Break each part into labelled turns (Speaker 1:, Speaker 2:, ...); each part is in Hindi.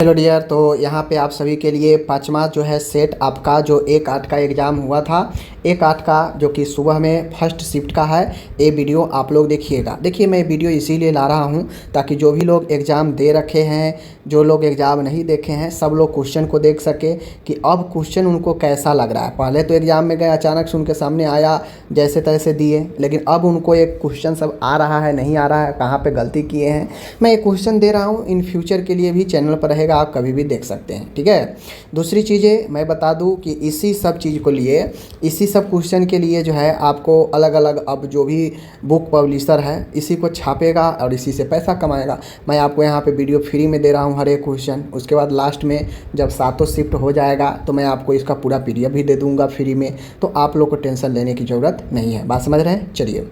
Speaker 1: हेलो डियर, तो यहाँ पे आप सभी के लिए पाँचवा जो है सेट आपका जो 1/8 का एग्ज़ाम हुआ था, 1/8 का जो कि सुबह में फर्स्ट शिफ्ट का है। ये वीडियो आप लोग देखिएगा। देखिए, मैं वीडियो इसीलिए ला रहा हूँ ताकि जो भी लोग एग्ज़ाम दे रखे हैं, जो लोग एग्ज़ाम नहीं देखे हैं, सब लोग क्वेश्चन को देख सके कि अब क्वेश्चन उनको कैसा लग रहा है। पहले तो एग्ज़ाम में गए, अचानक से उनके सामने आया, जैसे तैसे दिए, लेकिन अब उनको एक क्वेश्चन सब आ रहा है, नहीं आ रहा है, कहाँ पे गलती किए हैं। मैं एक क्वेश्चन दे रहा हूँ, इन फ्यूचर के लिए भी चैनल पर रहेगा, आप कभी भी देख सकते हैं। ठीक है। दूसरी चीज़ें मैं बता दूं कि इसी सब चीज़ को लिए, इसी सब क्वेश्चन के लिए जो है आपको अलग अलग अब जो भी बुक पब्लिशर है इसी को छापेगा और इसी से पैसा कमाएगा। मैं आपको यहाँ पे वीडियो फ्री में दे रहा हूँ हर एक क्वेश्चन। उसके बाद लास्ट में जब सातों शिफ्ट हो जाएगा तो मैं आपको इसका पूरा PDF भी दे दूँगा फ्री में, तो आप लोग को टेंशन लेने की ज़रूरत नहीं है। बात समझ रहे हैं? चलिए,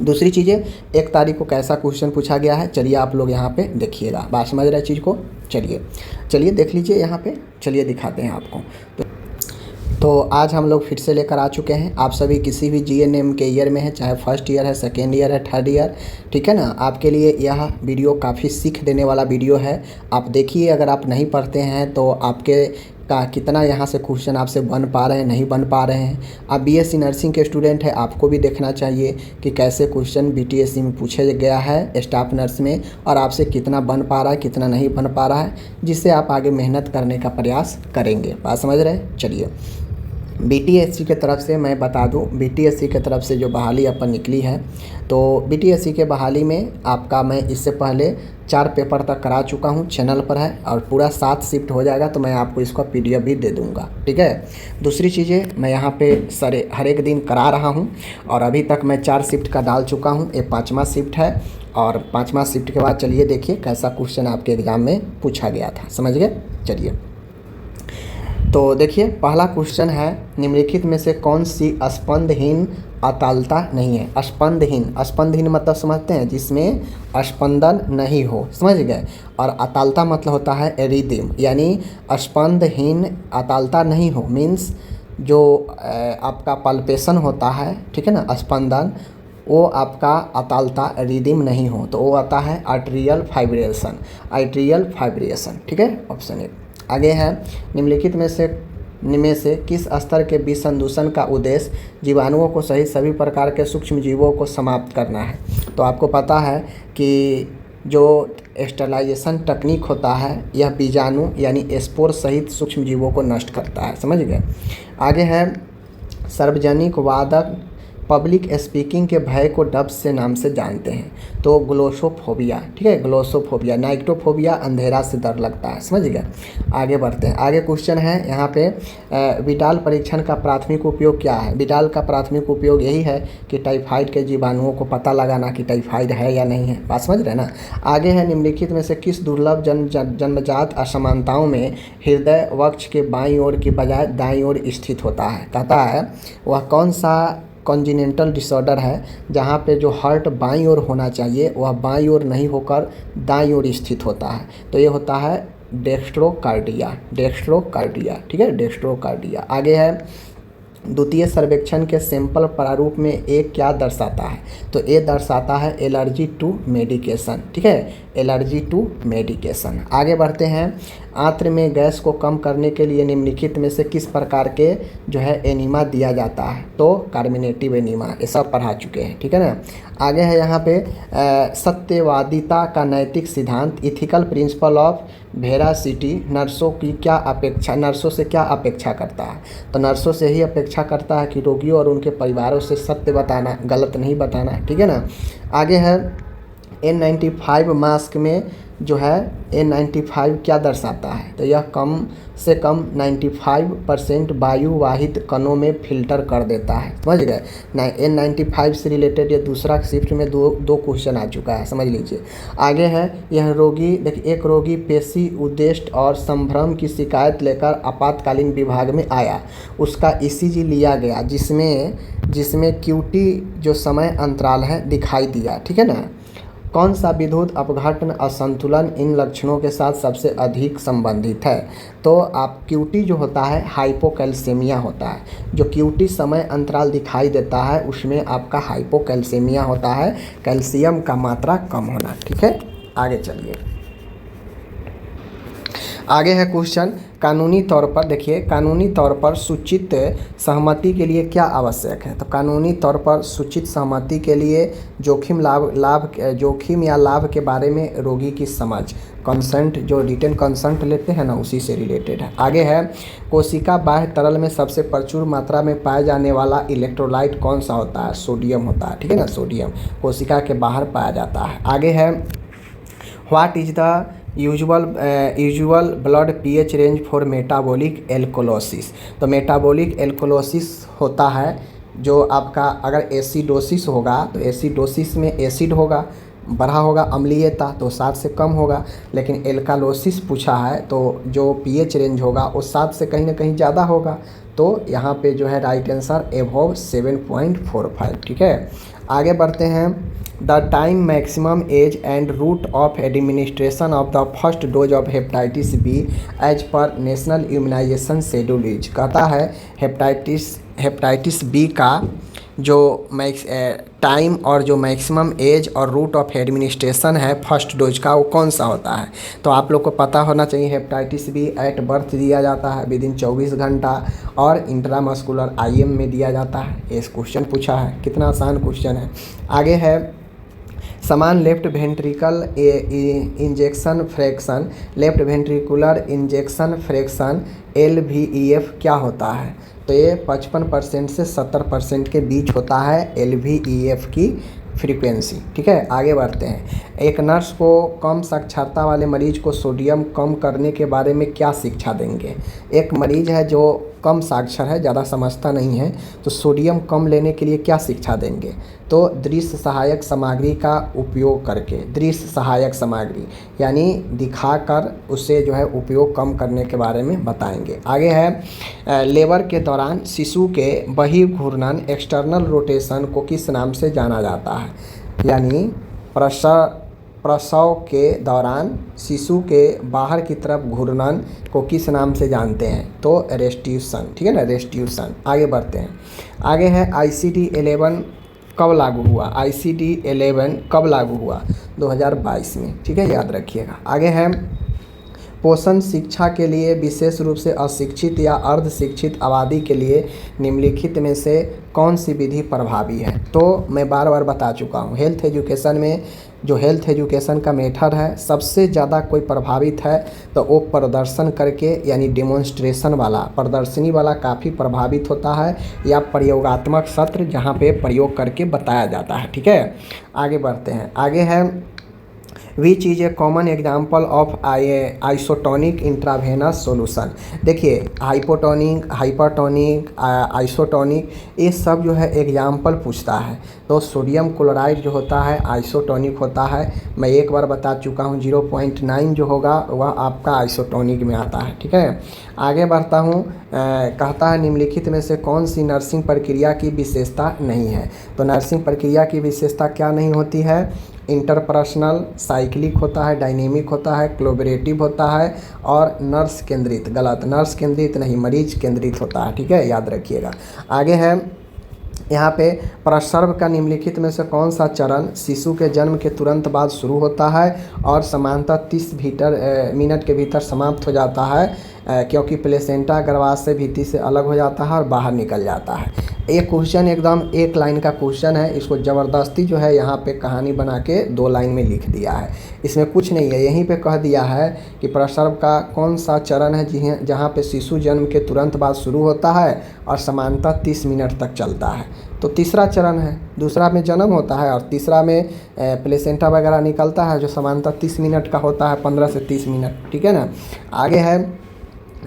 Speaker 1: दूसरी चीज़ें, 1 तारीख को कैसा क्वेश्चन पूछा गया है, चलिए आप लोग यहाँ पे देखिएगा। बात समझ रहे हैं चीज़ को? चलिए देख लीजिए यहाँ पे। चलिए दिखाते हैं आपको। तो आज हम लोग फिर से लेकर आ चुके हैं। आप सभी किसी भी GNM के ईयर में है, चाहे फर्स्ट ईयर है, सेकेंड ईयर है, थर्ड ईयर, ठीक है ना, आपके लिए यह वीडियो काफ़ी सीख देने वाला वीडियो है। आप देखिए, अगर आप नहीं पढ़ते हैं तो आपके का कितना यहाँ से क्वेश्चन आपसे बन पा रहे हैं, नहीं बन पा रहे हैं। आप BSc नर्सिंग के स्टूडेंट है, आपको भी देखना चाहिए कि कैसे क्वेश्चन BTSC में पूछा गया है स्टाफ नर्स में, और आपसे कितना बन पा रहा है, कितना नहीं बन पा रहा है, जिससे आप आगे मेहनत करने का प्रयास करेंगे। बात समझ रहे हैं? चलिए, BTSC के तरफ से मैं बता दूं, BTSC के तरफ से जो बहाली अपन निकली है, तो BTSC के बहाली में आपका मैं इससे पहले 4 पेपर तक करा चुका हूं, चैनल पर है, और पूरा 7 शिफ्ट हो जाएगा तो मैं आपको इसका PDF भी दे दूंगा। ठीक है। दूसरी चीज़ें, मैं यहाँ पे हर एक दिन करा रहा हूँ और अभी तक मैं 4 शिफ्ट का डाल चुका हूँ। ये 5वां शिफ्ट है, और 5वां शिफ्ट के बाद चलिए देखिए कैसा क्वेश्चन आपके एग्ज़ाम में पूछा गया था। समझ गए? चलिए, तो देखिए, पहला क्वेश्चन है, निम्नलिखित में से कौन सी स्पंदहीन अतालता नहीं है? स्पंदहीन मतलब समझते हैं, जिसमें स्पंदन नहीं हो। समझ गए? और अतालता मतलब होता है एरिदिम, यानी स्पंदहीन अतालता नहीं हो मीन्स जो आपका पल्पेशन होता है, ठीक है ना, स्पंदन, वो आपका अतालता रिदिम नहीं हो तो वो आता है आर्टेरियल फाइब्रेशन। ठीक है, ऑप्शन 1। आगे है, निम्नलिखित में से किस स्तर के विसंदूषण का उद्देश्य जीवाणुओं को सहित सभी प्रकार के सूक्ष्म जीवों को समाप्त करना है? तो आपको पता है कि जो स्टरलाइजेशन टेक्निक होता है, यह बीजाणु यानी स्पोर सहित सूक्ष्म जीवों को नष्ट करता है। समझ गए? आगे है, सार्वजनिक वादक पब्लिक स्पीकिंग के भय को डब्स से नाम से जानते हैं? तो ग्लोसोफोबिया। ठीक है, ग्लोसोफोबिया। नाइक्टोफोबिया, अंधेरा से डर लगता है। समझ गए? आगे बढ़ते हैं। आगे क्वेश्चन है यहाँ पे, विडाल परीक्षण का प्राथमिक उपयोग क्या है? विडाल का प्राथमिक उपयोग यही है कि टाइफाइड के जीवाणुओं को पता लगाना कि टाइफाइड है या नहीं है। बात समझ रहे हैं ना? आगे है, निम्नलिखित में से किस दुर्लभ जन्मजात असमानताओं में हृदय वक्ष के बाईं ओर की बजाय दाईं ओर स्थित होता है? कहता है वह कौन सा कॉन्जिनेंटल डिसऑर्डर है जहाँ पे जो हार्ट बाईं ओर होना चाहिए वह बाईं ओर नहीं होकर दाईं ओर स्थित होता है? तो ये होता है डेक्स्ट्रोकार्डिया। ठीक है, डेक्स्ट्रोकार्डिया। आगे है, द्वितीय सर्वेक्षण के सैंपल प्रारूप में ए क्या दर्शाता है? तो ए दर्शाता है एलर्जी टू मेडिकेशन। ठीक है, एलर्जी टू मेडिकेशन। आगे बढ़ते हैं, आंत्र में गैस को कम करने के लिए निम्नलिखित में से किस प्रकार के जो है एनीमा दिया जाता है? तो कार्मिनेटिव एनीमा। ये सब पढ़ा चुके हैं। ठीक है ना? आगे है यहाँ पे, सत्यवादिता का नैतिक सिद्धांत, इथिकल प्रिंसिपल ऑफ वेरासिटी, नर्सों से क्या अपेक्षा करता है? तो नर्सों से ही अपेक्षा करता है कि रोगियों और उनके परिवारों से सत्य बताना, गलत नहीं बताना। ठीक है ना? आगे है, N95 मास्क में जो है N95 क्या दर्शाता है? तो यह कम से कम 95% वायु वाहित कणों में फिल्टर कर देता है। समझ गए? N95 से रिलेटेड ये दूसरा शिफ्ट में दो क्वेश्चन आ चुका है, समझ लीजिए। आगे है, यह रोगी देखिए, एक रोगी पेशी उद्देश्य और संभ्रम की शिकायत लेकर आपातकालीन विभाग में आया। उसका ECG लिया गया जिसमें QT जो समय अंतराल है दिखाई दिया। ठीक है ना? कौन सा विद्युत अपघटन असंतुलन इन लक्षणों के साथ सबसे अधिक संबंधित है? तो आप QT जो होता है हाइपोकैल्सेमिया होता है। जो QT समय अंतराल दिखाई देता है उसमें आपका हाइपोकैल्सेमिया होता है, कैल्शियम का मात्रा कम होना। ठीक है, आगे चलिए। आगे है क्वेश्चन, कानूनी तौर पर देखिए, कानूनी तौर पर सूचित सहमति के लिए क्या आवश्यक है। तो कानूनी तौर पर सूचित सहमति के लिए जोखिम या लाभ के बारे में रोगी की समझ, कंसेंट, जो रिटन कंसेंट लेते हैं ना, उसी से रिलेटेड है। आगे है, कोशिका बाह्य तरल में सबसे प्रचुर मात्रा में पाया जाने वाला इलेक्ट्रोलाइट कौन सा होता है। सोडियम होता है, ठीक है ना, सोडियम कोशिका के बाहर पाया जाता है। आगे है, what is the usual blood pH range for metabolic alkalosis. तो मेटाबॉलिक एल्कोलोसिस होता है जो आपका, अगर एसिडोसिस होगा तो एसिडोसिस में एसिड होगा, बढ़ा होगा, अम्लीयता, तो 7 से कम होगा। लेकिन एल्कालोसिस पूछा है तो जो पीएच रेंज होगा वो 7 से कहीं ना कहीं ज़्यादा होगा। तो यहाँ पे जो है राइट आंसर एबव 7.45, ठीक है। आगे बढ़ते हैं, the time maximum age and route of administration of the first dose of hepatitis B as per national immunisation schedule is. कहता है हेपेटाइटिस बी का जो टाइम और जो मैक्सिमम एज और रूट ऑफ एडमिनिस्ट्रेशन है फर्स्ट डोज का, वो कौन सा होता है। तो आप लोग को पता होना चाहिए, हेपेटाइटिस बी एट बर्थ दिया जाता है विदिन 24 घंटा, और इंट्रामस्कुलर आईएम में दिया जाता है। ये क्वेश्चन पूछा है, कितना आसान क्वेश्चन है। आगे है, समान left ventricle injection fraction, left ventricular injection fraction LVEF क्या होता है। तो ये 55% से 70% के बीच होता है LVEF की फ्रीक्वेंसी, ठीक है। आगे बढ़ते हैं, एक नर्स को कम साक्षरता वाले मरीज को सोडियम कम करने के बारे में क्या शिक्षा देंगे। एक मरीज है जो कम साक्षर है, ज़्यादा समझता नहीं है, तो सोडियम कम लेने के लिए क्या शिक्षा देंगे। तो दृश्य सहायक सामग्री का उपयोग करके, दृश्य सहायक सामग्री यानी दिखाकर उससे जो है उपयोग कम करने के बारे में बताएंगे। आगे है, लेबर के दौरान शिशु के बहिर्घूर्णन एक्सटर्नल रोटेशन को किस नाम से जाना जाता है। यानी प्रसव के दौरान शिशु के बाहर की तरफ घूर्णन को किस नाम से जानते हैं। तो रेस्टिट्यूशन, ठीक है ना, रेस्टिट्यूशन। आगे बढ़ते हैं, आगे है, ICD 11 कब लागू हुआ। ICD 11 कब लागू हुआ, 2022 में, ठीक है, याद रखिएगा। आगे है, पोषण शिक्षा के लिए विशेष रूप से अशिक्षित या अर्ध शिक्षित आबादी के लिए निम्नलिखित में से कौन सी विधि प्रभावी है। तो मैं बार बार बता चुका हूँ, हेल्थ एजुकेशन में जो हेल्थ एजुकेशन का मेथड है, सबसे ज़्यादा कोई प्रभावित है तो वो प्रदर्शन करके, यानी डेमोन्स्ट्रेशन वाला, प्रदर्शनी वाला काफ़ी प्रभावित होता है, या प्रयोगात्मक सत्र जहाँ पे प्रयोग करके बताया जाता है, ठीक है। आगे बढ़ते हैं, आगे है, which is a common example of isotonic intravenous solution. देखिए, हाइपोटोनिक, हाइपरटोनिक, आइसोटोनिक, ये सब जो है एग्जाम्पल पूछता है। तो सोडियम क्लोराइड जो होता है आइसोटोनिक होता है, मैं एक बार बता चुका हूँ, 0.9 जो होगा वह आपका आइसोटोनिक में आता है, ठीक है। आगे बढ़ता हूँ, कहता है निम्नलिखित में से कौन सी नर्सिंग प्रक्रिया की विशेषता नहीं है। तो नर्सिंग प्रक्रिया की विशेषता क्या नहीं होती है, इंटरपर्सनल, साइक्लिक होता है, डायनेमिक होता है, कोलैबोरेटिव होता है, और नर्स केंद्रित, गलत, नर्स केंद्रित नहीं, मरीज केंद्रित होता है, ठीक है, याद रखिएगा। आगे है, यहाँ पे प्रसव का निम्नलिखित में से कौन सा चरण शिशु के जन्म के तुरंत बाद शुरू होता है और सामान्यतः 30 मिनट के भीतर समाप्त हो जाता है, क्योंकि प्लेसेंटा गर्भाशय भित्ति से अलग हो जाता है और बाहर निकल जाता है। ये क्वेश्चन एकदम एक लाइन का क्वेश्चन है, इसको ज़बरदस्ती जो है यहाँ पे कहानी बना के 2 लाइन में लिख दिया है। इसमें कुछ नहीं है, यहीं पे कह दिया है कि प्रसव का कौन सा चरण है जहाँ पे शिशु जन्म के तुरंत बाद शुरू होता है और सामान्यतः 30 मिनट तक चलता है। तो तीसरा चरण है, दूसरा में जन्म होता है और तीसरा में प्लेसेंटा वगैरह निकलता है, जो सामान्यतः 30 मिनट का होता है, 15 से 30 मिनट, ठीक है ना। आगे है,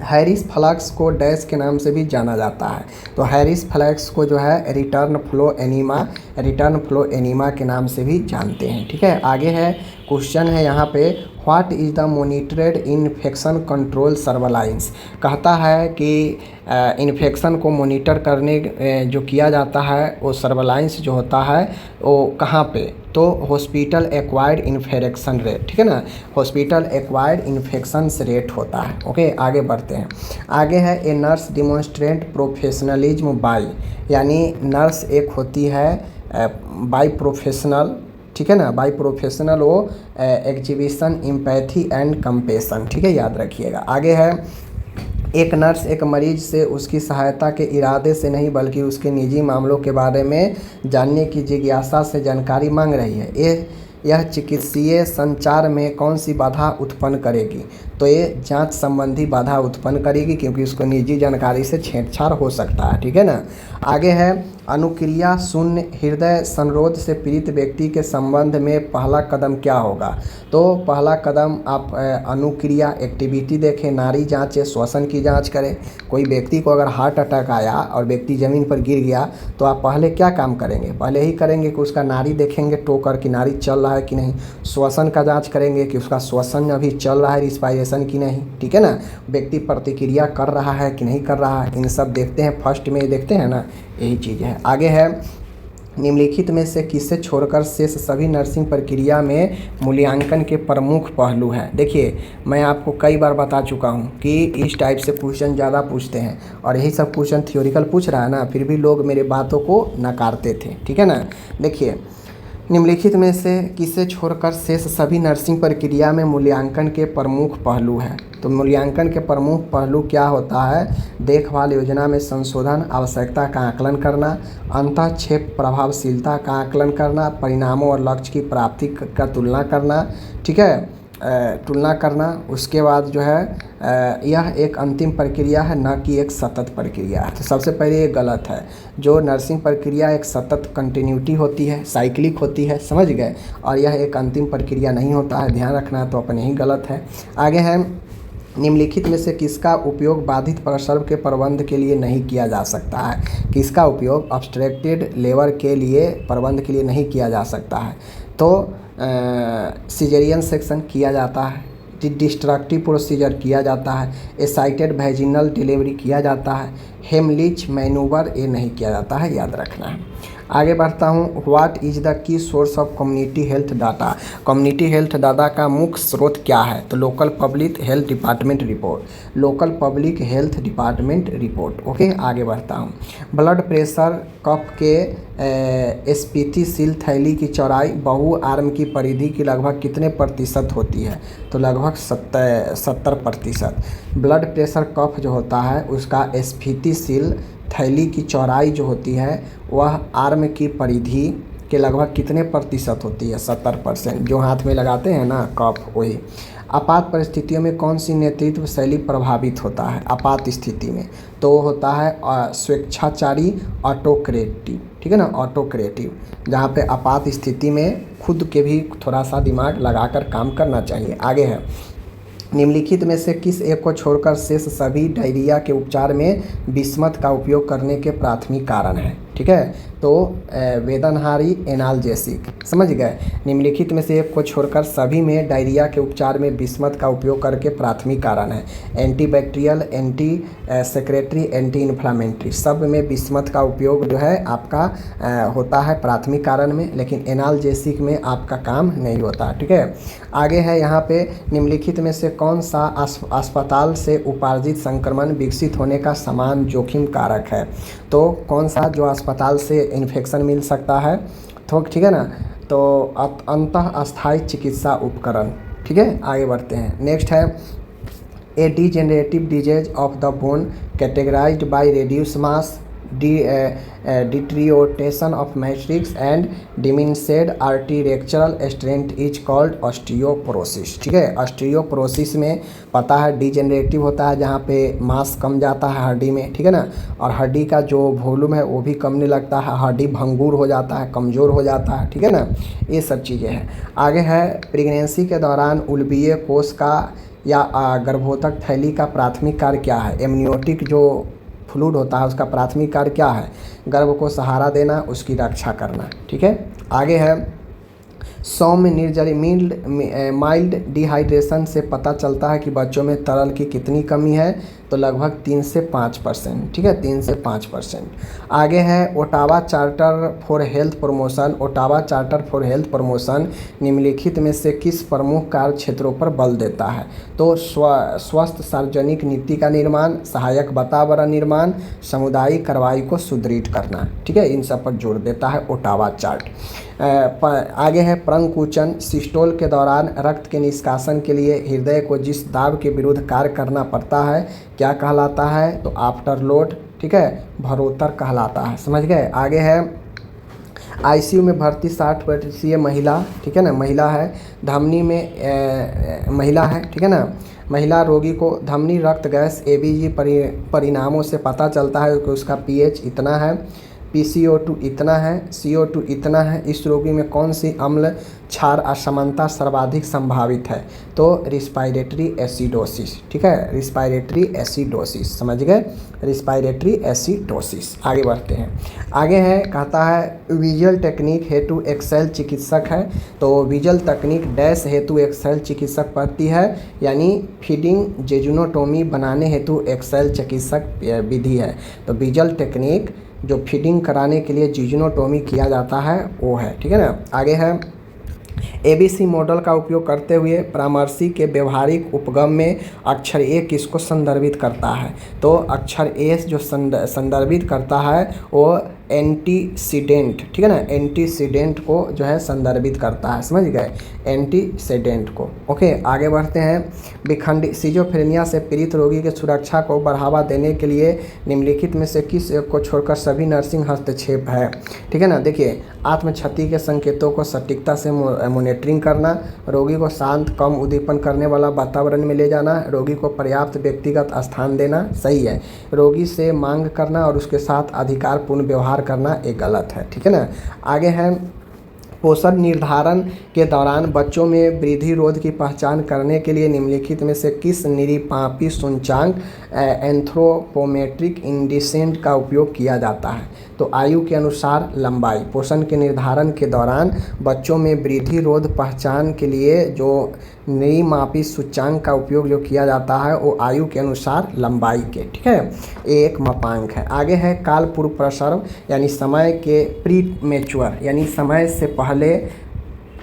Speaker 1: हैरिस फ्लक्स को डैश के नाम से भी जाना जाता है। तो हैरिस फ्लक्स को जो है रिटर्न फ्लो एनीमा के नाम से भी जानते हैं, ठीक है। आगे है, क्वेश्चन है यहाँ पे, what is the monitored infection control surveillance. कहता है कि इन्फेक्शन को मॉनिटर करने जो किया जाता है वो सर्वेलाइंस जो होता है वो कहाँ पे, तो हॉस्पिटल एक्वायर्ड इन्फेक्शन रेट, ठीक है ना, हॉस्पिटल एक्वायर्ड इन्फेक्शन रेट होता है। ओके, आगे बढ़ते हैं, आगे है, a nurse demonstrate professionalism by, यानी नर्स एक होती है बाई प्रोफेशनल, ठीक है ना, बाय प्रोफेशनल वो एग्जीबिशन एम्पैथी एंड कंपेशन, ठीक है, याद रखिएगा। आगे है, एक नर्स एक मरीज से उसकी सहायता के इरादे से नहीं बल्कि उसके निजी मामलों के बारे में जानने की जिज्ञासा से जानकारी मांग रही है। यह चिकित्सीय संचार में कौन सी बाधा उत्पन्न करेगी? तो ये जांच संबंधी बाधा उत्पन्न करेगी, क्योंकि उसको निजी जानकारी से छेड़छाड़ हो सकता है, ठीक है ना। आगे है, अनुक्रिया शून्य हृदय संरोध से पीड़ित व्यक्ति के संबंध में पहला कदम क्या होगा? तो पहला कदम आप अनुक्रिया एक्टिविटी देखें, नाड़ी जांचें, श्वसन की जांच करें। कोई व्यक्ति को अगर हार्ट अटैक आया और व्यक्ति ज़मीन पर गिर गया तो आप पहले क्या काम करेंगे? पहले ही करेंगे कि उसका नाड़ी देखेंगे, टोकर की नाड़ी चल रहा है कि नहीं। श्वसन का जांच करेंगे कि उसका श्वसन अभी चल रहा है, रिस्पायरेशन की नहीं, ठीक है ना। व्यक्ति प्रतिक्रिया कर रहा है कि नहीं कर रहा है, इन सब देखते हैं, फर्स्ट में देखते हैं ना, यही चीज़ है। आगे है, निम्नलिखित में से किसे छोड़कर शेष सभी नर्सिंग प्रक्रिया में मूल्यांकन के प्रमुख पहलू हैं? देखिए, मैं आपको कई बार बता चुका हूं कि इस टाइप से क्वेश्चन ज़्यादा पूछते हैं और यही सब क्वेश्चन थ्योरिकल पूछ रहा है ना, फिर भी लोग मेरे बातों को नकारते थे, ठीक है ना। देखिए, निम्नलिखित में से किसे छोड़कर शेष सभी नर्सिंग प्रक्रिया में मूल्यांकन के प्रमुख पहलू हैं? तो मूल्यांकन के प्रमुख पहलू क्या होता है? देखभाल योजना में संशोधन, आवश्यकता का आकलन करना, अंतःक्षेप प्रभावशीलता का आकलन करना, परिणामों और लक्ष्य की प्राप्ति का तुलना करना, ठीक है, तुलना करना। उसके बाद जो है यह एक अंतिम प्रक्रिया है, न कि एक सतत प्रक्रिया है। तो सबसे पहले ये गलत है। जो नर्सिंग प्रक्रिया एक सतत कंटिन्यूटी होती है, साइक्लिक होती है, समझ गए, और यह एक अंतिम प्रक्रिया नहीं होता है, ध्यान रखना, तो अपने ही गलत है। आगे है, निम्नलिखित में से किसका उपयोग बाधित प्रसव के प्रबंध के लिए नहीं किया जा सकता है? किसका उपयोग ऑब्स्ट्रक्टेड लेबर के लिए प्रबंध के लिए नहीं किया जा सकता है? तो सिजेरियन सेक्शन किया जाता है, डिस्ट्रक्टिव प्रोसीजर किया जाता है, एसाइटेड वैजिनल डिलीवरी किया जाता है, हेमलिच मैनूवर ये नहीं किया जाता है, याद रखना है। आगे बढ़ता हूँ, what is the key source of community health data? Community health data का मुख्य स्रोत क्या है? तो local public health department report, local public health department report. Okay, आगे बढ़ता हूँ, ब्लड प्रेशर कफ के स्फीतिशील थैली की चौड़ाई बहु आर्म की परिधि की लगभग कितने प्रतिशत होती है? तो लगभग 70%। ब्लड प्रेशर कफ जो होता है उसका स्फीतिशील थैली की चौड़ाई जो होती है वह आर्म की परिधि के लगभग कितने प्रतिशत होती है? 70%। जो हाथ में लगाते हैं ना कफ, वही। आपात परिस्थितियों में कौन सी नेतृत्व शैली प्रभावित होता है? आपात स्थिति में तो होता है स्वेच्छाचारी ऑटोक्रेटिव, ठीक है ना, ऑटोक्रेटिव, जहाँ पे आपात स्थिति में खुद के भी थोड़ा सा दिमाग लगाकर काम करना चाहिए। आगे है, निम्नलिखित में से किस एक को छोड़कर शेष सभी डायरिया के उपचार में बिस्मथ का उपयोग करने के प्राथमिक कारण हैं? ठीक है, तो वेदनहारी एनाल्जेसिक, समझ गए। निम्नलिखित में से एक को छोड़कर सभी में डायरिया के उपचार में बिस्मथ का उपयोग करके प्राथमिक कारण है antibacterial, anti secretary, anti inflammatory, सब में बिस्मथ का उपयोग जो है आपका होता है प्राथमिक कारण में, लेकिन एनाल्जेसिक में आपका काम नहीं होता। ठीक है, आगे है यहाँ पे, निम्नलिखित में से कौन सा अस्पताल से उपार्जित संक्रमण विकसित होने का समान जोखिम कारक है? तो कौन सा जो अस्पताल से इन्फेक्शन मिल सकता है, तो ठीक है ना, तो अंतः अस्थायी चिकित्सा उपकरण। ठीक है, आगे बढ़ते हैं। नेक्स्ट है, a degenerative disease of the bone categorized by reduce mass, deterioration of matrix and diminished architectural strength is called osteoporosis. ठीक है, ऑस्टियोपोरोसिस में पता है डिजेनरेटिव होता है जहाँ पे मांस कम जाता है हड्डी में, ठीक है ना, और हड्डी का जो वॉल्यूम है वो भी कमने लगता है, हड्डी भंगूर हो जाता है, कमज़ोर हो जाता है। ठीक है ना, ये सब चीज़ें हैं। आगे है, प्रेगनेंसी के दौरान उल्बीय कोष का या गर्भोत्तक थैली का प्राथमिक कार्य क्या है? एमनियोटिक जो फ्लूइड होता है उसका प्राथमिक कार्य क्या है? गर्भ को सहारा देना, उसकी रक्षा करना। ठीक है, आगे है, सौम्य निर्जली माइल्ड डिहाइड्रेशन से पता चलता है कि बच्चों में तरल की कितनी कमी है? तो लगभग 3 से 5%। ठीक है, 3 से 5%। आगे है, Ottawa charter for health promotion, Ottawa charter for health promotion निम्नलिखित में से किस प्रमुख कार्य क्षेत्रों पर बल देता है? तो स्वस्थ सार्वजनिक नीति का निर्माण, सहायक वातावरण निर्माण, सामुदायिक कार्रवाई को सुदृढ़ करना। ठीक है, इन सब पर जोर देता है ओटावा चार्ट। आगे है प्रंकुचन, सिस्टोल के दौरान रक्त के निष्कासन के लिए हृदय को जिस दाब के विरुद्ध कार्य करना पड़ता है क्या कहलाता है, तो आफ्टर लोड, ठीक है, भरोतर कहलाता है। समझ गए। आगे है आईसीयू में भर्ती 60 वर्षीय महिला, ठीक है ना, महिला है, धमनी में महिला है, ठीक है ना, महिला रोगी को धमनी रक्त गैस एबीजी परिणामों से पता चलता है कि उसका पीएच इतना है, PCO2 इतना है, CO2 इतना है। इस रोगी में कौन सी अम्ल क्षार असमानता सर्वाधिक संभावित है, तो रिस्पायरेटरी एसिडोसिस, ठीक है, रिस्पायरेटरी एसिडोसिस। समझ गए, रिस्पायरेटरी एसिडोसिस। आगे बढ़ते हैं। आगे है, कहता है विजुअल टेक्निक हेतु एक्सेल चिकित्सक है, तो विजुअल तकनीक डैश हेतु एक्सेल चिकित्सक पड़ती है, यानी फीडिंग जेजुनोटोमी बनाने हेतु एक्सेल चिकित्सक विधि है। तो विजुअल टेक्निक जो फीडिंग कराने के लिए जिजनोटोमी किया जाता है वो है, ठीक है ना। आगे है ABC मॉडल का उपयोग करते हुए परामर्शी के व्यवहारिक उपगम में अक्षर ए किसको संदर्भित करता है, तो अक्षर ए जो संदर्भित करता है वो एंटीसीडेंट, ठीक है ना, एंटीसीडेंट को जो है संदर्भित करता है। समझ गए, एंटीसीडेंट को। ओके, आगे बढ़ते हैं। विखंडी सिजोफ्रेनिया से पीड़ित रोगी के सुरक्षा को बढ़ावा देने के लिए निम्नलिखित में से किस एक को छोड़कर सभी नर्सिंग हस्तक्षेप है, ठीक है ना। देखिए, आत्म क्षति के संकेतों को सटीकता से मॉनिटरिंग करना, रोगी को शांत कम उद्दीपन करने वाला वातावरण में ले जाना, रोगी को पर्याप्त व्यक्तिगत स्थान देना, सही है। रोगी से मांग करना और उसके साथ अधिकारपूर्ण व्यवहार करना एक गलत है, ठीक है ना। आगे है पोषण निर्धारण के दौरान बच्चों में वृद्धि रोध की पहचान करने के लिए निम्नलिखित में से किस निरीपापी सूचकांक एंथ्रोपोमेट्रिक इंडिसेंट का उपयोग किया जाता है, तो आयु के अनुसार लंबाई। पोषण के निर्धारण के दौरान बच्चों में वृद्धि रोध पहचान के लिए जो निरीमापी सूचकांक का उपयोग जो किया जाता है वो आयु के अनुसार लंबाई के, ठीक है, एक मापांक है। आगे है काल पूर्व प्रसव, यानी समय के प्री मैच्योर, यानी समय से पहले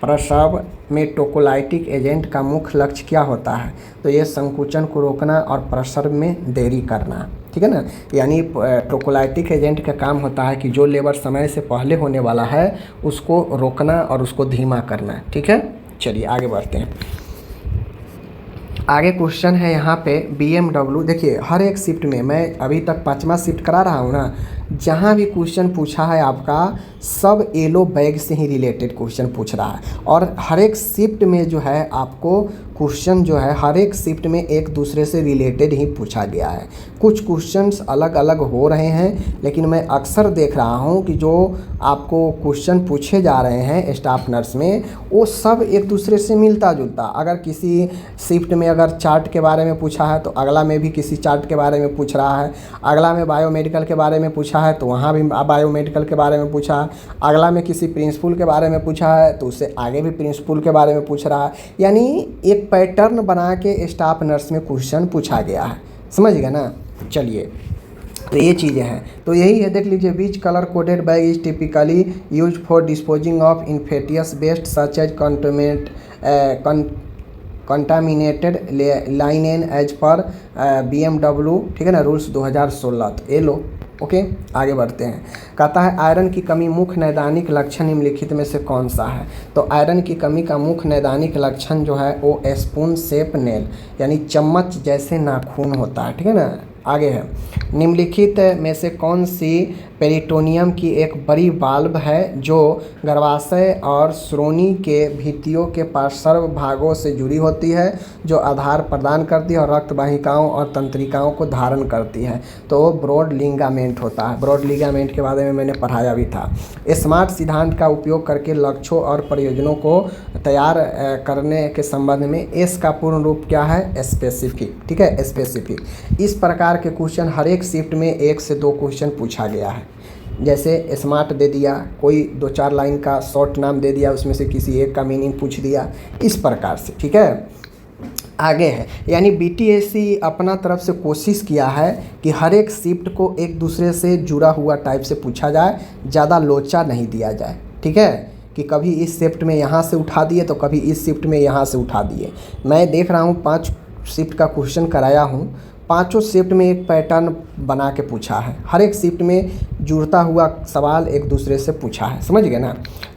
Speaker 1: प्रसव में टोकोलाइटिक एजेंट का मुख्य लक्ष्य क्या होता है, तो ये संकुचन को रोकना और प्रसव में देरी करना, ठीक है ना। यानी टोकोलाइटिक एजेंट का काम होता है कि जो लेबर समय से पहले होने वाला है उसको रोकना और उसको धीमा करना, ठीक है। चलिए आगे बढ़ते हैं। आगे क्वेश्चन है यहाँ पे BMW। देखिए, हर एक शिफ्ट में, मैं अभी तक 5वां शिफ्ट करा रहा हूँ ना, जहाँ भी क्वेश्चन पूछा है आपका सब येलो बैग से ही रिलेटेड क्वेश्चन पूछ रहा है, और हर एक शिफ्ट में जो है आपको क्वेश्चन जो है हर एक शिफ्ट में एक दूसरे से रिलेटेड ही पूछा गया है। कुछ क्वेश्चंस अलग अलग हो रहे हैं, लेकिन मैं अक्सर देख रहा हूँ कि जो आपको क्वेश्चन पूछे जा रहे हैं स्टाफ नर्स में वो सब एक दूसरे से मिलता जुलता। अगर किसी शिफ्ट में अगर चार्ट के बारे में पूछा है तो अगला में भी किसी चार्ट के बारे में पूछ रहा है, अगला में बायोमेडिकल के बारे में पूछा है तो वहाँ भी बायोमेडिकल के बारे में पूछा, अगला में किसी प्रिंसिपल के बारे में पूछा है तो उससे आगे भी प्रिंसिपल के बारे में पूछ रहा है। यानी एक पैटर्न बना के स्टाफ नर्स में क्वेश्चन पूछा गया है, समझ गए ना। चलिए, तो ये चीज़ें हैं, तो यही है, देख लीजिए। Which colour coded bag is typically use for disposing of infectious waste such as contaminated linen as per BMW, ठीक है ना, रूल्स 2016। तो ये लो। ओके, आगे बढ़ते हैं। कहता है आयरन की कमी मुख्य नैदानिक लक्षण निम्नलिखित में से कौन सा है, तो आयरन की कमी का मुख्य नैदानिक लक्षण जो है वो स्पून शेप नेल, यानी चम्मच जैसे नाखून होता है, ठीक है ना। आगे है, निम्नलिखित में से कौन सी पेरिटोनियम की एक बड़ी वाल्व है जो गर्भाशय और श्रोणि के भित्तियों के पार्श्व भागों से जुड़ी होती है, जो आधार प्रदान करती है और रक्त वाहिकाओं और तंत्रिकाओं को धारण करती है, तो वो ब्रॉड लिगामेंट होता है। ब्रॉड लिगामेंट के बारे में मैंने पढ़ाया भी था। स्मार्ट सिद्धांत का उपयोग करके लक्ष्यों और प्रयोजनों को तैयार करने के संबंध में एस का पूर्ण रूप क्या है, स्पेसिफिक, ठीक है, स्पेसिफिक। इस प्रकार के क्वेश्चन हर एक शिफ्ट में 1 से 2 क्वेश्चन पूछा गया है। जैसे स्मार्ट दे दिया, कोई 2-4 लाइन का शॉर्ट नाम दे दिया, उसमें से किसी एक का मीनिंग पूछ दिया, इस प्रकार से, ठीक है। आगे है, यानी BTSC अपना तरफ से कोशिश किया है कि हर एक शिफ्ट को एक दूसरे से जुड़ा हुआ टाइप से पूछा जाए, ज़्यादा लोचा नहीं दिया जाए, ठीक है, कि कभी इस शिफ्ट में यहाँ से उठा दिए तो कभी इस शिफ्ट में यहाँ से उठा दिए। मैं देख रहा हूँ 5 शिफ्ट का क्वेश्चन कराया हूँ, 5 शिफ्ट में एक पैटर्न बना के पूछा है। हर एक शिफ्ट में जुड़ता हुआ सवाल एक दूसरे से पूछा है, समझ गए ना।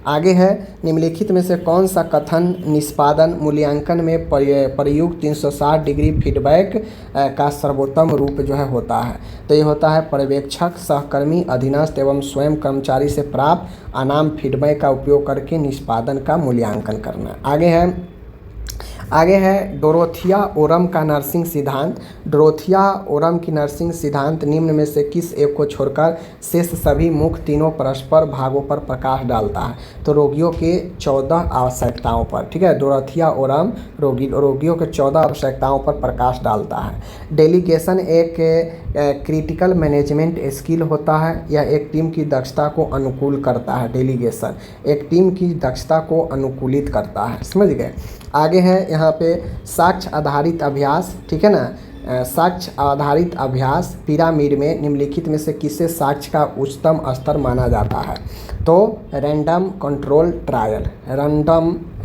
Speaker 1: आगे है, निम्नलिखित में से कौन सा कथन निष्पादन मूल्यांकन में प्रयुक्त 360 डिग्री फीडबैक का सर्वोत्तम रूप जो है होता है। तो ये होता है पर्यवेक्षक, सहकर्मी, अधीनस्थ एवं स्वयं कर्मचारी से प्राप्त अनाम फीडबैक का उपयोग करके निष्पादन का मूल्यांकन करना। आगे है डोरोथिया ओरम का नर्सिंग सिद्धांत। डोरोथिया ओरम की नर्सिंग सिद्धांत निम्न में से किस एक को छोड़कर शेष सभी मुख्य तीनों परस्पर भागों पर प्रकाश डालता है। तो रोगियों के 14 आवश्यकताओं पर, ठीक है। डोरोथिया ओरम रोगियों के 14 आवश्यकताओं पर प्रकाश डालता है। डेलीगेशन एक क्रिटिकल मैनेजमेंट स्किल होता है। यह एक टीम की दक्षता को अनुकूल करता है। डेलीगेशन एक टीम की दक्षता को अनुकूलित करता है, समझ गए। आगे है यहाँ पे साक्ष्य आधारित अभ्यास, ठीक है ना। साक्ष्य आधारित अभ्यास पिरामिड में निम्नलिखित में से किसे साक्ष्य का उच्चतम स्तर माना जाता है। तो रैंडम कंट्रोल ट्रायल,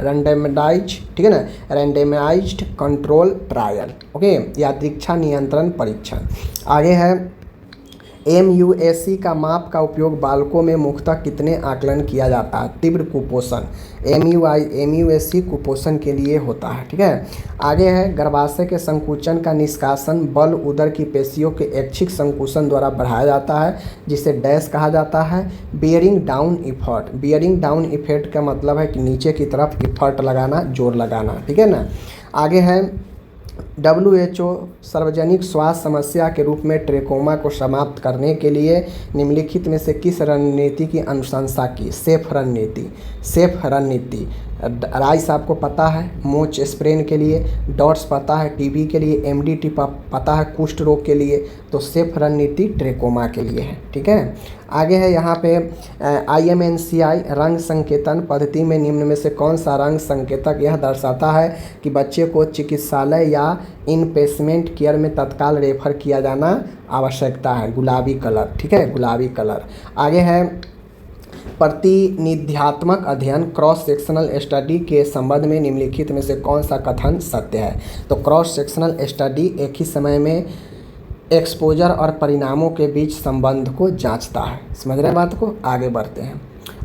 Speaker 1: रैंडमाइज्ड, ठीक है ना, रैंडमाइज्ड कंट्रोल ट्रायल, ओके, यादृच्छा नियंत्रण परीक्षण। आगे है MUAC का माप का उपयोग बालकों में मुख्यतः कितने आकलन किया जाता है। तीव्र कुपोषण, MUAC कुपोषण के लिए होता है, ठीक है। आगे है गर्भाशय के संकुचन का निष्कासन बल उदर की पेशियों के ऐच्छिक संकुचन द्वारा बढ़ाया जाता है, जिसे डैश कहा जाता है। Bearing down effort, bearing down effect का मतलब है कि नीचे की तरफ इफर्ट लगाना, जोर लगाना, ठीक है ना। आगे है WHO सार्वजनिक स्वास्थ्य समस्या के रूप में ट्रेकोमा को समाप्त करने के लिए निम्नलिखित में से किस रणनीति की अनुशंसा की। सेफ रणनीति। राइस आपको पता है मोच स्प्रेन के लिए, डॉट्स पता है टीबी के लिए, MDT पता है कुष्ठ रोग के लिए। तो सेफ रणनीति ट्रेकोमा के लिए है, ठीक है। आगे है यहाँ पे IMNCI रंग संकेतन पद्धति में निम्न में से कौन सा रंग संकेतक यह दर्शाता है कि बच्चे को चिकित्सालय या इनपेशेंट केयर में तत्काल रेफर किया जाना आवश्यकता है। गुलाबी कलर, ठीक है, गुलाबी कलर। आगे है प्रतिनिध्यात्मक अध्ययन क्रॉस सेक्शनल स्टडी के संबंध में निम्नलिखित में से कौन सा कथन सत्य है। तो क्रॉस सेक्शनल स्टडी एक ही समय में एक्सपोजर और परिणामों के बीच संबंध को जांचता है। समझ रहे हैं बात को। आगे बढ़ते हैं।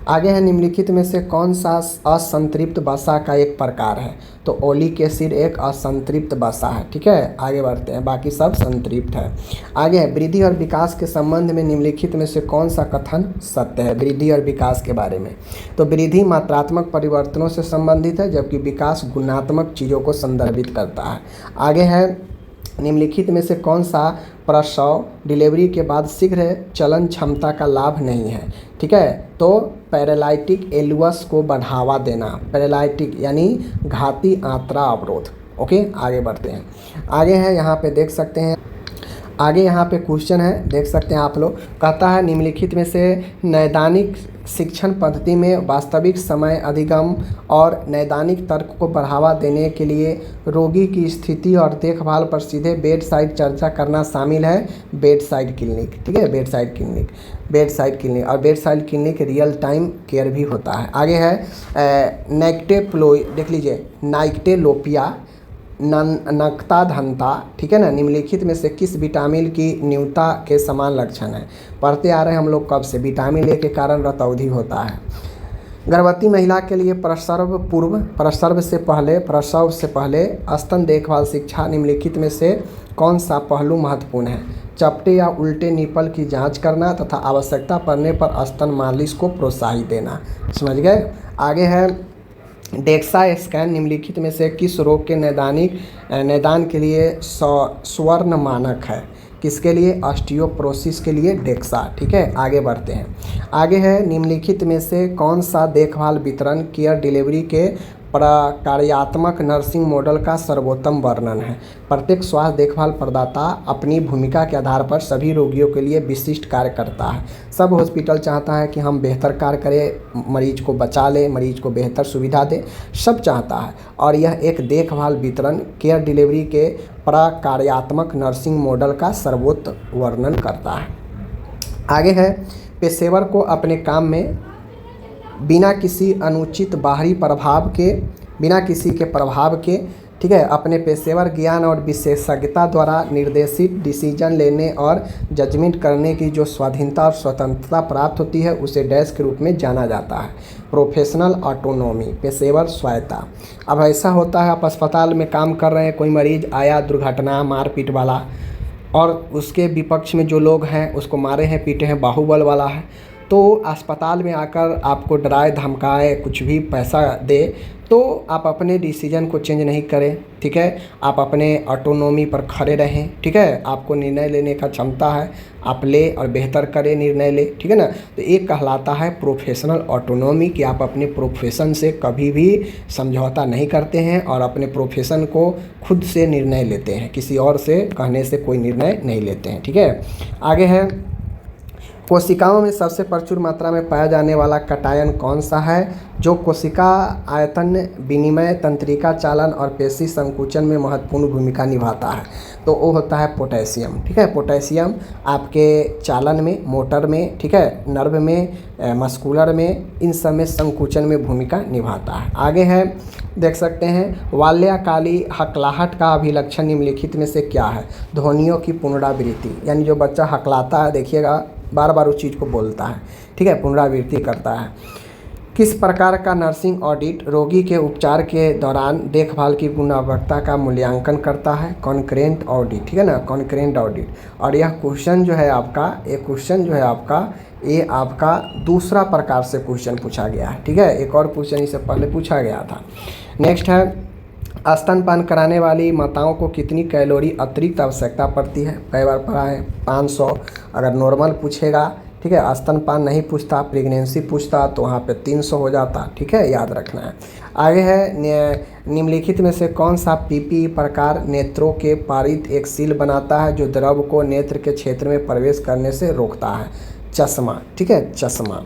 Speaker 1: आगे है निम्नलिखित में से कौन सा असंतृप्त वसा का एक प्रकार है। तो ओलिक एसिड एक असंतृप्त वसा है, ठीक है। आगे बढ़ते हैं, बाकी सब संतृप्त है। आगे है वृद्धि और विकास के संबंध में निम्नलिखित में से कौन सा कथन सत्य है। वृद्धि और विकास के बारे में, तो वृद्धि मात्रात्मक परिवर्तनों से संबंधित है, जबकि विकास गुणात्मक चीज़ों को संदर्भित करता है। आगे है निम्नलिखित में से कौन सा प्रसव डिलीवरी के बाद शीघ्र चलन क्षमता का लाभ नहीं है, ठीक है। तो पैरालाइटिक एलुअस को बढ़ावा देना, पैरालाइटिक यानी घाती आंतरा अवरोध, ओके। आगे बढ़ते हैं। आगे है यहाँ पे देख सकते हैं, आगे यहाँ पे क्वेश्चन है, देख सकते हैं आप लोग। कहता है निम्नलिखित में से नैदानिक शिक्षण पद्धति में वास्तविक समय अधिगम और नैदानिक तर्क को बढ़ावा देने के लिए रोगी की स्थिति और देखभाल पर सीधे बेड साइड चर्चा करना शामिल है। बेड साइड क्लिनिक, ठीक है, बेड साइड क्लिनिक और bed side clinic real time care भी होता है। आगे है देख लीजिए नाइक्टेलोपिया नक्ता धनता, ठीक है ना, निम्नलिखित में से किस विटामिन की न्यूनता के समान लक्षण है। पढ़ते आ रहे हैं हम लोग कब से, विटामिन ए के कारण रतौंधी होता है। गर्भवती महिला के लिए प्रसव से पहले स्तन देखभाल शिक्षा निम्नलिखित में से कौन सा पहलू महत्वपूर्ण है। चपटे या उल्टे निपल की जांच करना तथा आवश्यकता पड़ने पर स्तन मालिश को प्रोत्साहित देना। समझ गए। आगे है डेक्सा स्कैन निम्नलिखित में से किस रोग के निदान के लिए स्वर्ण मानक है। किसके लिए, ऑस्टियोपोरोसिस के लिए डेक्सा, ठीक है। आगे बढ़ते हैं। आगे है निम्नलिखित में से कौन सा देखभाल वितरण केयर डिलीवरी के प्रकार्यात्मक नर्सिंग मॉडल का सर्वोत्तम वर्णन है। प्रत्येक स्वास्थ्य देखभाल प्रदाता अपनी भूमिका के आधार पर सभी रोगियों के लिए विशिष्ट कार्य करता है। सब हॉस्पिटल चाहता है कि हम बेहतर कार्य करें, मरीज को बचा लें, मरीज को बेहतर सुविधा दें, सब चाहता है। और यह एक देखभाल वितरण केयर डिलीवरी के प्रकार्यात्मक नर्सिंग मॉडल का सर्वोत्तम वर्णन करता है। आगे है पेशेवर को अपने काम में बिना किसी अनुचित बाहरी प्रभाव के ठीक है। अपने पेशेवर ज्ञान और विशेषज्ञता द्वारा निर्देशित डिसीजन लेने और जजमेंट करने की जो स्वाधीनता और स्वतंत्रता प्राप्त होती है उसे डैश के रूप में जाना जाता है, प्रोफेशनल ऑटोनॉमी, पेशेवर स्वायत्ता। अब ऐसा होता है, आप अस्पताल में काम कर रहे हैं, कोई मरीज आया दुर्घटना मारपीट वाला, और उसके विपक्ष में जो लोग हैं उसको मारे हैं पीटे हैं, बाहुबल वाला है, तो अस्पताल में आकर आपको डराए धमकाए कुछ भी पैसा दे तो आप अपने डिसीजन को चेंज नहीं करें, ठीक है। आप अपने ऑटोनॉमी पर खड़े रहें, ठीक है। आपको निर्णय लेने का क्षमता है, आप ले और बेहतर करें, निर्णय ले, ठीक है ना। तो एक कहलाता है प्रोफेशनल ऑटोनॉमी कि आप अपने प्रोफेशन से कभी भी समझौता नहीं करते हैं और अपने प्रोफेशन को खुद से निर्णय लेते हैं, किसी और से कहने से कोई निर्णय नहीं लेते हैं, ठीक है। आगे है, कोशिकाओं में सबसे प्रचुर मात्रा में पाया जाने वाला कटायन कौन सा है जो कोशिका आयतन विनिमय, तंत्रिका चालन और पेशी संकुचन में महत्वपूर्ण भूमिका निभाता है? तो वो होता है पोटेशियम, ठीक है। पोटेशियम आपके चालन में, मोटर में, ठीक है, नर्व में, मस्कुलर में, इन सब में संकुचन में भूमिका निभाता है। आगे है, देख सकते हैं, बाल्यकाली हकलाहट का अभिलक्षण निम्नलिखित में से क्या है? ध्वनियों की पुनरावृत्ति, यानी जो बच्चा हकलाता है, देखिएगा बार बार उस चीज़ को बोलता है, ठीक है, पुनरावृत्ति करता है। किस प्रकार का नर्सिंग ऑडिट रोगी के उपचार के दौरान देखभाल की गुणवत्ता का मूल्यांकन करता है? कॉन्करेंट ऑडिट, ठीक है ना, कॉन्करेंट ऑडिट। और यह क्वेश्चन जो है आपका, ये आपका दूसरा प्रकार से क्वेश्चन पूछा गया है, ठीक है। एक और क्वेश्चन इससे पहले पूछा गया था। नेक्स्ट है, स्तनपान कराने वाली माताओं को कितनी कैलोरी अतिरिक्त आवश्यकता पड़ती है? कई बार पढ़ा है 500, अगर नॉर्मल पूछेगा, ठीक है, स्तनपान नहीं पूछता, प्रेगनेंसी पूछता तो वहाँ पे 300 हो जाता, ठीक है, याद रखना है। आगे है, निम्नलिखित में से कौन सा पीपी प्रकार नेत्रों के पारित एक सील बनाता है जो द्रव को नेत्र के क्षेत्र में प्रवेश करने से रोकता है? चश्मा, ठीक है, चश्मा।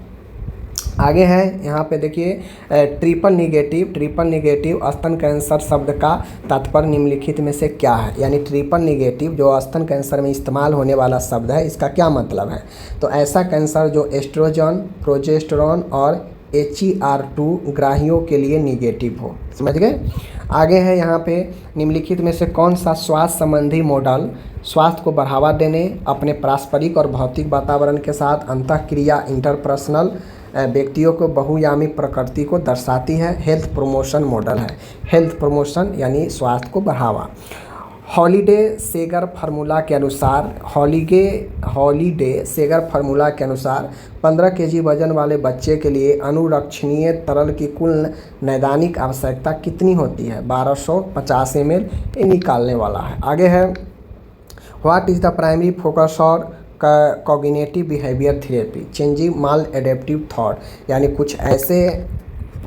Speaker 1: आगे है, यहाँ पे देखिए, ट्रिपल निगेटिव स्तन कैंसर शब्द का तात्पर्य निम्नलिखित में से क्या है? यानी ट्रिपल निगेटिव जो स्तन कैंसर में इस्तेमाल होने वाला शब्द है, इसका क्या मतलब है? तो ऐसा कैंसर जो एस्ट्रोजन, प्रोजेस्टेरोन और HER2 ग्राहियों के लिए निगेटिव हो, समझ गए। आगे है, यहाँ पे निम्नलिखित में से कौन सा स्वास्थ्य संबंधी मॉडल स्वास्थ्य को बढ़ावा देने, अपने पारस्परिक और भौतिक वातावरण के साथ अंतःक्रिया इंटरपर्सनल व्यक्तियों को बहुयामी प्रकृति को दर्शाती है? हेल्थ प्रमोशन मॉडल है, हेल्थ प्रमोशन यानी स्वास्थ्य को बढ़ावा। हॉलीडे सेगर फार्मूला के अनुसार 15 kg वजन वाले बच्चे के लिए अनुरक्षणीय तरल की कुल नैदानिक आवश्यकता कितनी होती है? 1250 ml, ये निकालने वाला है। आगे है, what is the primary focus और कॉग्निटिव बिहेवियर थेरेपी? चेंजिंग माल एडेप्टिव थॉट, यानी कुछ ऐसे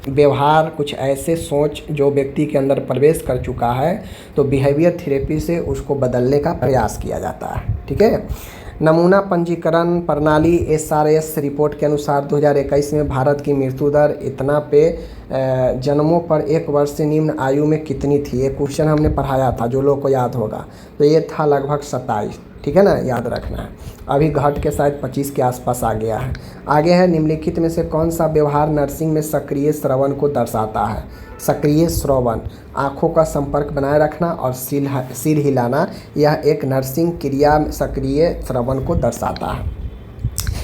Speaker 1: व्यवहार, कुछ ऐसे सोच जो व्यक्ति के अंदर प्रवेश कर चुका है तो बिहेवियर थेरेपी से उसको बदलने का प्रयास किया जाता है, ठीक है। नमूना पंजीकरण प्रणाली SRS रिपोर्ट के अनुसार 2021 में भारत की मृत्यु दर इतना पे जन्मों पर 1 वर्ष से निम्न आयु में कितनी थी? ये क्वेश्चन हमने पढ़ाया था, जो लोग को याद होगा, तो ये था लगभग 27, ठीक है ना, याद रखना है। अभी घट के शायद 25 के आसपास आ गया है। आगे है, निम्नलिखित में से कौन सा व्यवहार नर्सिंग में सक्रिय श्रवण को दर्शाता है? सक्रिय श्रवण, आँखों का संपर्क बनाए रखना और सिर हिलाना, यह एक नर्सिंग क्रिया में सक्रिय श्रवण को दर्शाता है।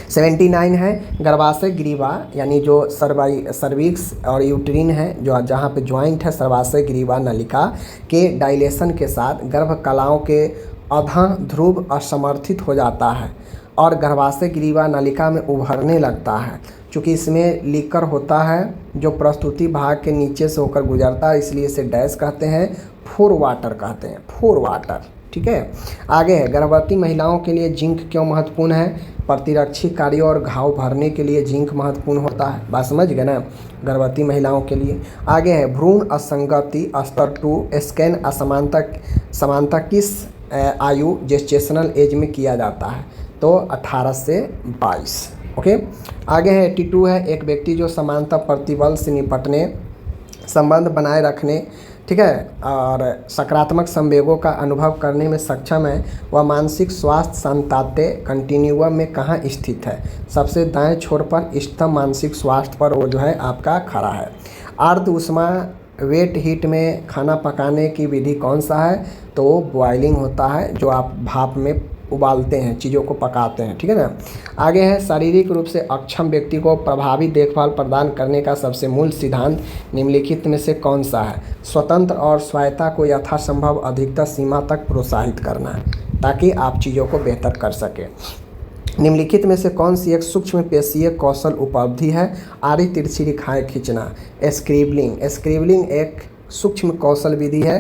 Speaker 1: 79 है, गर्भाशय ग्रीवा यानी जो सर्विक्स और यूट्रिन है, जो जहाँ पे ज्वाइंट है, सर्वाशय ग्रीवा नलिका के डायलेशन के साथ गर्भ कलाओं के अधः ध्रुव असमर्थित हो जाता है और गर्भाशय ग्रीवा नलिका में उभरने लगता है। चूँकि इसमें लीकर होता है जो प्रस्तुति भाग के नीचे से होकर गुजरता है, इसलिए इसे डैश कहते हैं, फोर वाटर कहते हैं, फोर वाटर, ठीक है। आगे है, गर्भवती महिलाओं के लिए जिंक क्यों महत्वपूर्ण है? प्रतिरक्षी कार्यों और घाव भरने के लिए जिंक महत्वपूर्ण होता है, बात समझ गए ना, गर्भवती महिलाओं के लिए। आगे है, भ्रूण असंगति स्तर 2 स्कैन समानता किस आयु जेस्टेशनल एज में किया जाता है? तो 18 से 22, ओके। आगे है, 82 है, एक व्यक्ति जो समानता प्रतिबल से निपटने, संबंध बनाए रखने, ठीक है, और सकारात्मक संवेगों का अनुभव करने में सक्षम है, वह मानसिक स्वास्थ्य सांताते कंटिन्यूम में कहाँ स्थित है? सबसे दाएं छोर पर इष्टतम मानसिक स्वास्थ्य पर वो जो है आपका खड़ा है। अर्ध ऊष्मा वेट हीट में खाना पकाने की विधि कौन सा है? तो बॉइलिंग होता है, जो आप भाप में उबालते हैं, चीज़ों को पकाते हैं, ठीक है ना। आगे है शारीरिक रूप से अक्षम व्यक्ति को प्रभावी देखभाल प्रदान करने का सबसे मूल सिद्धांत निम्नलिखित में से कौन सा है? स्वतंत्र और स्वायत्ता को यथासंभव अधिकतर सीमा तक प्रोत्साहित करना है, ताकि आप चीज़ों को बेहतर कर सकें। निम्नलिखित में से कौन सी एक सूक्ष्म पेशीय कौशल उपलब्धि है? आड़ी तिरछी रेखाएं खींचना, स्क्रिबलिंग एक सूक्ष्म कौशल विधि है,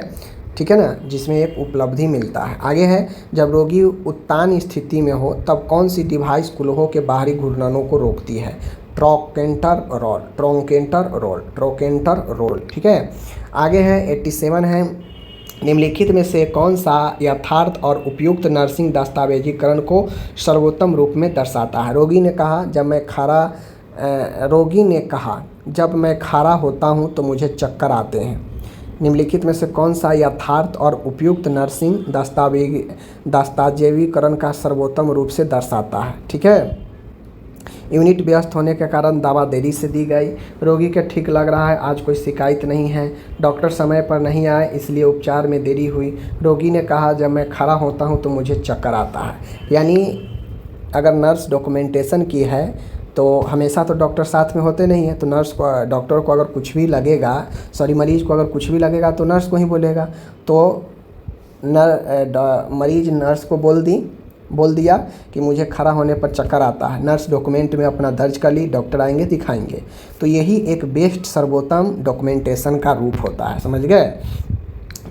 Speaker 1: ठीक है ना, जिसमें एक उपलब्धि मिलता है। आगे है, जब रोगी उत्तान स्थिति में हो तब कौन सी डिवाइस कुल्हों के बाहरी घूर्णनों को रोकती है? ट्रोकेंटर रोल, ठीक है। आगे है 87 है, निम्नलिखित में से कौन सा यथार्थ और उपयुक्त नर्सिंग दस्तावेजीकरण को सर्वोत्तम रूप में दर्शाता है? रोगी ने कहा जब मैं खारा होता हूँ तो मुझे चक्कर आते हैं। निम्नलिखित में से कौन सा यथार्थ और उपयुक्त नर्सिंग दस्तावेजीकरण का सर्वोत्तम रूप से दर्शाता है? ठीक है। यूनिट व्यस्त होने के कारण दवा देरी से दी गई। रोगी के ठीक लग रहा है, आज कोई शिकायत नहीं है। डॉक्टर समय पर नहीं आए इसलिए उपचार में देरी हुई। रोगी ने कहा जब मैं खड़ा होता हूँ तो मुझे चक्कर आता है। यानी अगर नर्स डॉक्यूमेंटेशन की है तो हमेशा तो डॉक्टर साथ में होते नहीं हैं, तो डॉक्टर को अगर कुछ भी लगेगा, मरीज़ को अगर कुछ भी लगेगा तो नर्स को ही बोलेगा। तो मरीज़ नर्स को बोल दिया कि मुझे खड़ा होने पर चक्कर आता है। नर्स डॉक्यूमेंट में अपना दर्ज कर ली, डॉक्टर आएंगे दिखाएंगे। तो यही एक बेस्ट सर्वोत्तम डॉक्यूमेंटेशन का रूप होता है, समझ गए।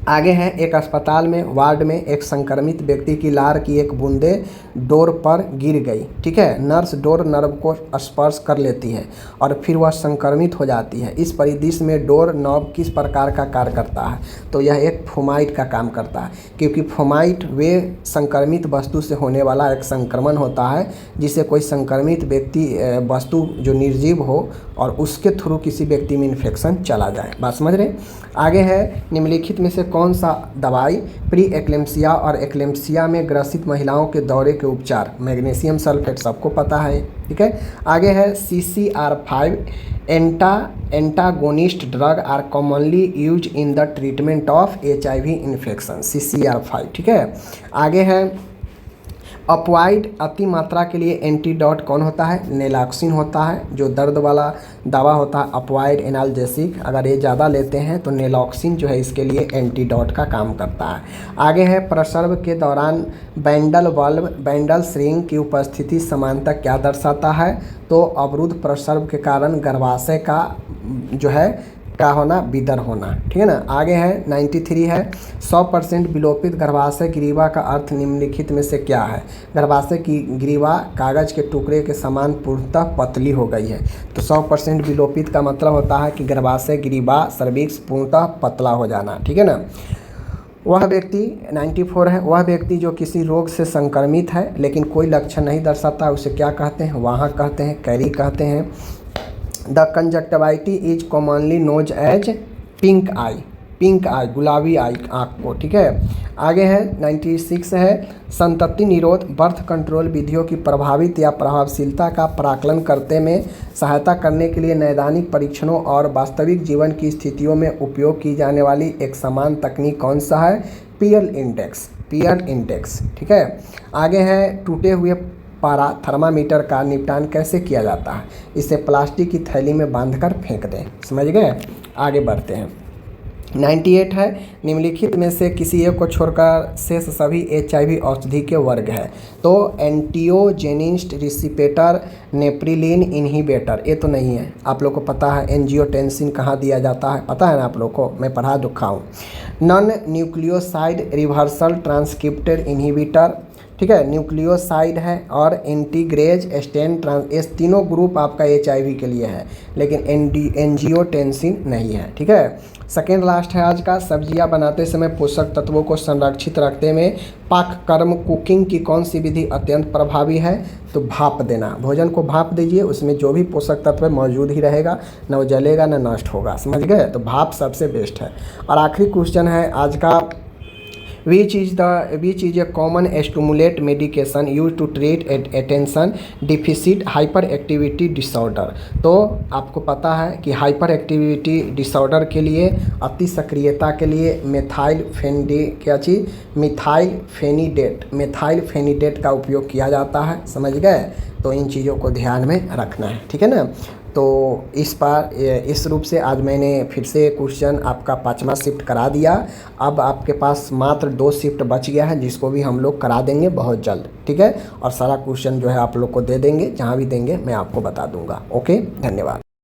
Speaker 1: आगे है, एक अस्पताल में वार्ड में एक संक्रमित व्यक्ति की लार की एक बूंदे डोर पर गिर गई, ठीक है। नर्स डोर नर्व को स्पर्श कर लेती है और फिर वह संक्रमित हो जाती है। इस परिदृश्य में डोर नॉब किस प्रकार का कार्य करता है? तो यह एक फोमाइट का काम करता है, क्योंकि फोमाइट वे संक्रमित वस्तु से होने वाला एक संक्रमण होता है जिसे कोई संक्रमित व्यक्ति वस्तु जो निर्जीव हो और उसके थ्रू किसी व्यक्ति में इन्फेक्शन चला जाए। बात समझ रहे। आगे है, निम्नलिखित में से कौन सा दवाई प्री एक्लेम्सिया और एक्लेम्सिया में ग्रसित महिलाओं के दौरे के उपचार? मैग्नीशियम सल्फेट, सबको पता है, ठीक है। आगे है, CCR5 antagonist drug are commonly use in the treatment of HIV infection, CCR5, ठीक है। आगे है, अपवाइड अति मात्रा के लिए एंटीडोट कौन होता है? नेलॉक्सिन होता है, जो दर्द वाला दवा होता है अपवाइड एनाल्जेसिक। अगर ये ज़्यादा लेते हैं तो नेलॉक्सिन जो है इसके लिए एंटीडोट का काम करता है। आगे है, प्रसव के दौरान बैंडल श्रिंग की उपस्थिति समानता क्या दर्शाता है? तो अवरुद्ध प्रसव के कारण गर्भाशय का जो है क्या होना? विदर होना, ठीक है ना। आगे है 93 है, 100% विलोपित गर्भाशय ग्रीवा का अर्थ निम्नलिखित में से क्या है? गर्भाशय की ग्रीवा कागज के टुकड़े के समान पूर्णतः पतली हो गई है। तो 100% विलोपित का मतलब होता है कि गर्भाशय ग्रीवा सर्विक्स पूर्णतः पतला हो जाना, ठीक है ना। वह व्यक्ति 94 है, वह व्यक्ति जो किसी रोग से संक्रमित है लेकिन कोई लक्षण नहीं दर्शाता, उसे क्या कहते हैं? वाहक कहते हैं, कैरी कहते हैं। The conjunctivitis is commonly known as pink eye, गुलाबी आँख को, ठीक है। आगे है 96 है, संतति निरोध बर्थ कंट्रोल विधियों की प्रभावित या प्रभावशीलता का प्राकलन करने में सहायता करने के लिए नैदानिक परीक्षणों और वास्तविक जीवन की स्थितियों में उपयोग की जाने वाली एक समान तकनीक कौन सा है? पियर इंडेक्स, ठीक है। आगे है, टूटे हुए पारा थर्मामीटर का निपटान कैसे किया जाता है? इसे प्लास्टिक की थैली में बांधकर फेंक दें, समझ गए। आगे बढ़ते हैं। 98 है, निम्नलिखित में से किसी एक को छोड़कर शेष सभी HIV औषधि के वर्ग है। तो एंटियोजेनिस्ट रिसिपेटर नेप्रिलिन इनहिबिटर, ये तो नहीं है, आप लोग को पता है। एंजियोटेंसिन कहाँ दिया जाता है पता है ना आप लोग को, मैं पढ़ा रखा हूँ। नॉन न्यूक्लियोसाइड रिवर्सल ट्रांसक्रिप्टर इनहिबिटर, ठीक है, न्यूक्लियोसाइड है। और इंटीग्रेज स्टेन ये तीनों ग्रुप आपका HIV के लिए है, लेकिन एंजियोटेंसिन नहीं है, ठीक है। सेकेंड लास्ट है आज का, सब्जियां बनाते समय पोषक तत्वों को संरक्षित रखते में पाक कर्म कुकिंग की कौन सी विधि अत्यंत प्रभावी है? तो भाप देना। भोजन को भाप दीजिए, उसमें जो भी पोषक तत्व मौजूद ही रहेगा, न वो जलेगा न नष्ट होगा, समझ गए। तो भाप सबसे बेस्ट है। और आखिरी क्वेश्चन है आज का, which is a common stimulate medication use to treat attention deficit hyperactivity disorder. तो आपको पता है कि हाइपर एक्टिविटी डिसऑर्डर के लिए, अति सक्रियता के लिए मिथाइल फेनिडेट का उपयोग किया जाता है। समझ गए? तो इन चीज़ों को ध्यान में रखना है, ठीक है ना। तो इस रूप से आज मैंने फिर से क्वेश्चन आपका 5वां शिफ्ट करा दिया। अब आपके पास मात्र 2 शिफ्ट बच गया है, जिसको भी हम लोग करा देंगे बहुत जल्द, ठीक है। और सारा क्वेश्चन जो है आप लोग को दे देंगे, जहाँ भी देंगे मैं आपको बता दूंगा। ओके, धन्यवाद।